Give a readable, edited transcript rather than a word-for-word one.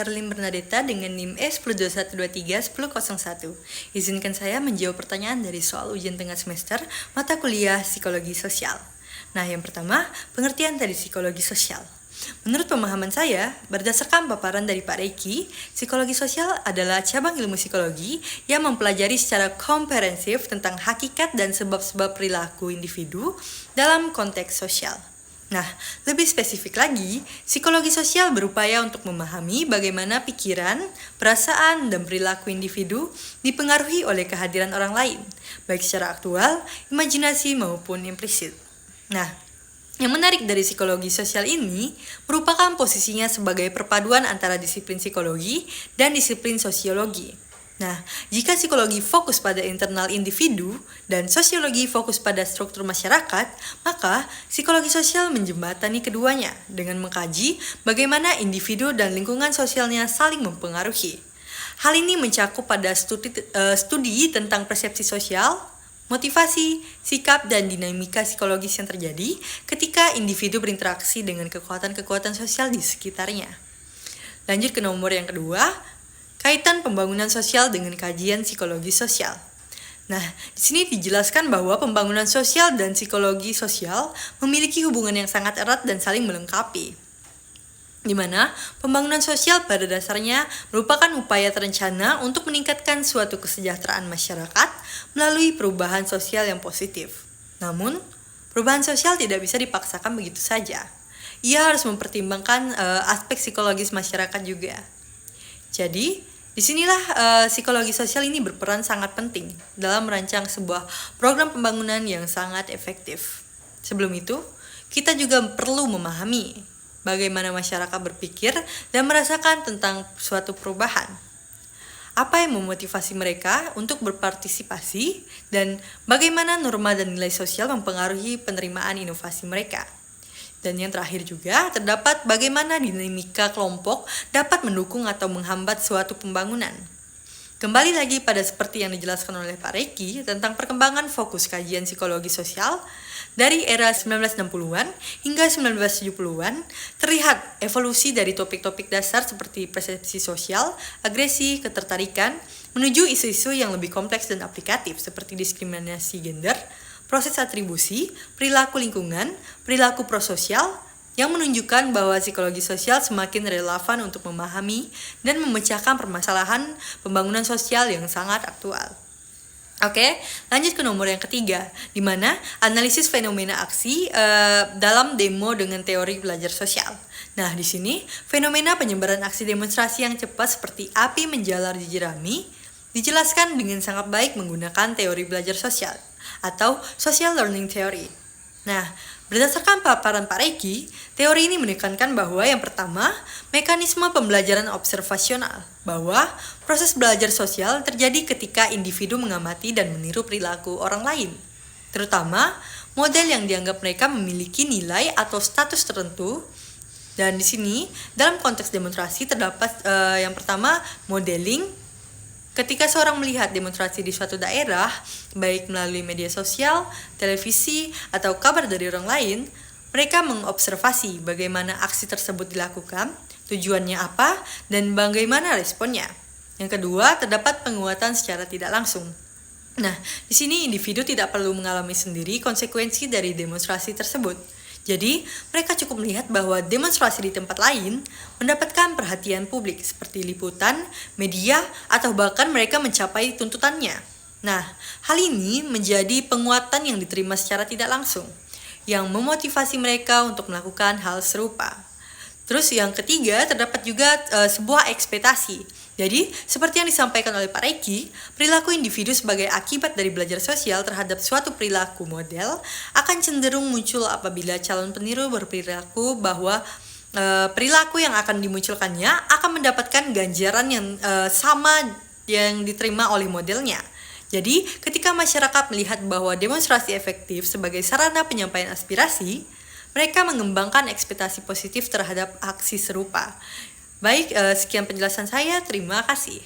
Herlin Bernadetta dengan NIM E1021231001. Izinkan saya menjawab pertanyaan dari soal ujian tengah semester mata kuliah Psikologi Sosial. Nah, yang pertama, pengertian dari psikologi sosial. Menurut pemahaman saya, berdasarkan paparan dari Pak Reiki, psikologi sosial adalah cabang ilmu psikologi yang mempelajari secara komprehensif tentang hakikat dan sebab-sebab perilaku individu dalam konteks sosial. Nah, lebih spesifik lagi, psikologi sosial berupaya untuk memahami bagaimana pikiran, perasaan, dan perilaku individu dipengaruhi oleh kehadiran orang lain, baik secara aktual, imajinasi, maupun implisit. Nah, yang menarik dari psikologi sosial ini merupakan posisinya sebagai perpaduan antara disiplin psikologi dan disiplin sosiologi. Nah, jika psikologi fokus pada internal individu dan sosiologi fokus pada struktur masyarakat, maka psikologi sosial menjembatani keduanya dengan mengkaji bagaimana individu dan lingkungan sosialnya saling mempengaruhi. Hal ini mencakup pada studi tentang persepsi sosial, motivasi, sikap, dan dinamika psikologis yang terjadi ketika individu berinteraksi dengan kekuatan-kekuatan sosial di sekitarnya. Lanjut ke nomor yang kedua, kaitan pembangunan sosial dengan kajian psikologi sosial. Nah, di sini dijelaskan bahwa pembangunan sosial dan psikologi sosial memiliki hubungan yang sangat erat dan saling melengkapi, di mana pembangunan sosial pada dasarnya merupakan upaya terencana untuk meningkatkan suatu kesejahteraan masyarakat melalui perubahan sosial yang positif. Namun, perubahan sosial tidak bisa dipaksakan begitu saja. Ia harus mempertimbangkan aspek psikologis masyarakat juga. Jadi, disinilah psikologi sosial ini berperan sangat penting dalam merancang sebuah program pembangunan yang sangat efektif. Sebelum itu, kita juga perlu memahami bagaimana masyarakat berpikir dan merasakan tentang suatu perubahan. Apa yang memotivasi mereka untuk berpartisipasi dan bagaimana norma dan nilai sosial mempengaruhi penerimaan inovasi mereka. Dan yang terakhir juga terdapat bagaimana dinamika kelompok dapat mendukung atau menghambat suatu pembangunan. Kembali lagi pada seperti yang dijelaskan oleh Pak Reiki tentang perkembangan fokus kajian psikologi sosial dari era 1960-an hingga 1970-an, terlihat evolusi dari topik-topik dasar seperti persepsi sosial, agresi, ketertarikan, menuju isu-isu yang lebih kompleks dan aplikatif seperti diskriminasi gender, proses atribusi, perilaku lingkungan, perilaku prososial, yang menunjukkan bahwa psikologi sosial semakin relevan untuk memahami dan memecahkan permasalahan pembangunan sosial yang sangat aktual. Oke, lanjut ke nomor yang ketiga, di mana analisis fenomena aksi dalam demo dengan teori belajar sosial. Nah, di sini fenomena penyebaran aksi demonstrasi yang cepat seperti api menjalar di jerami dijelaskan dengan sangat baik menggunakan teori belajar sosial atau social learning theory. Nah, berdasarkan paparan Pak Reiki, teori ini menekankan bahwa yang pertama, mekanisme pembelajaran observasional, bahwa proses belajar sosial terjadi ketika individu mengamati dan meniru perilaku orang lain. Terutama, model yang dianggap mereka memiliki nilai atau status tertentu. Dan di sini, dalam konteks demonstrasi terdapat yang pertama, modeling. Ketika seorang melihat demonstrasi di suatu daerah, baik melalui media sosial, televisi, atau kabar dari orang lain, mereka mengobservasi bagaimana aksi tersebut dilakukan, tujuannya apa, dan bagaimana responnya. Yang kedua, terdapat penguatan secara tidak langsung. Nah, di sini individu tidak perlu mengalami sendiri konsekuensi dari demonstrasi tersebut. Jadi, mereka cukup melihat bahwa demonstrasi di tempat lain mendapatkan perhatian publik seperti liputan, media, atau bahkan mereka mencapai tuntutannya. Nah, hal ini menjadi penguatan yang diterima secara tidak langsung, yang memotivasi mereka untuk melakukan hal serupa. Terus yang ketiga, terdapat juga sebuah ekspektasi. Jadi, seperti yang disampaikan oleh Pak Reiki, perilaku individu sebagai akibat dari belajar sosial terhadap suatu perilaku model akan cenderung muncul apabila calon peniru berperilaku bahwa perilaku yang akan dimunculkannya akan mendapatkan ganjaran yang sama yang diterima oleh modelnya. Jadi, ketika masyarakat melihat bahwa demonstrasi efektif sebagai sarana penyampaian aspirasi, mereka mengembangkan ekspektasi positif terhadap aksi serupa. Baik, sekian penjelasan saya. Terima kasih.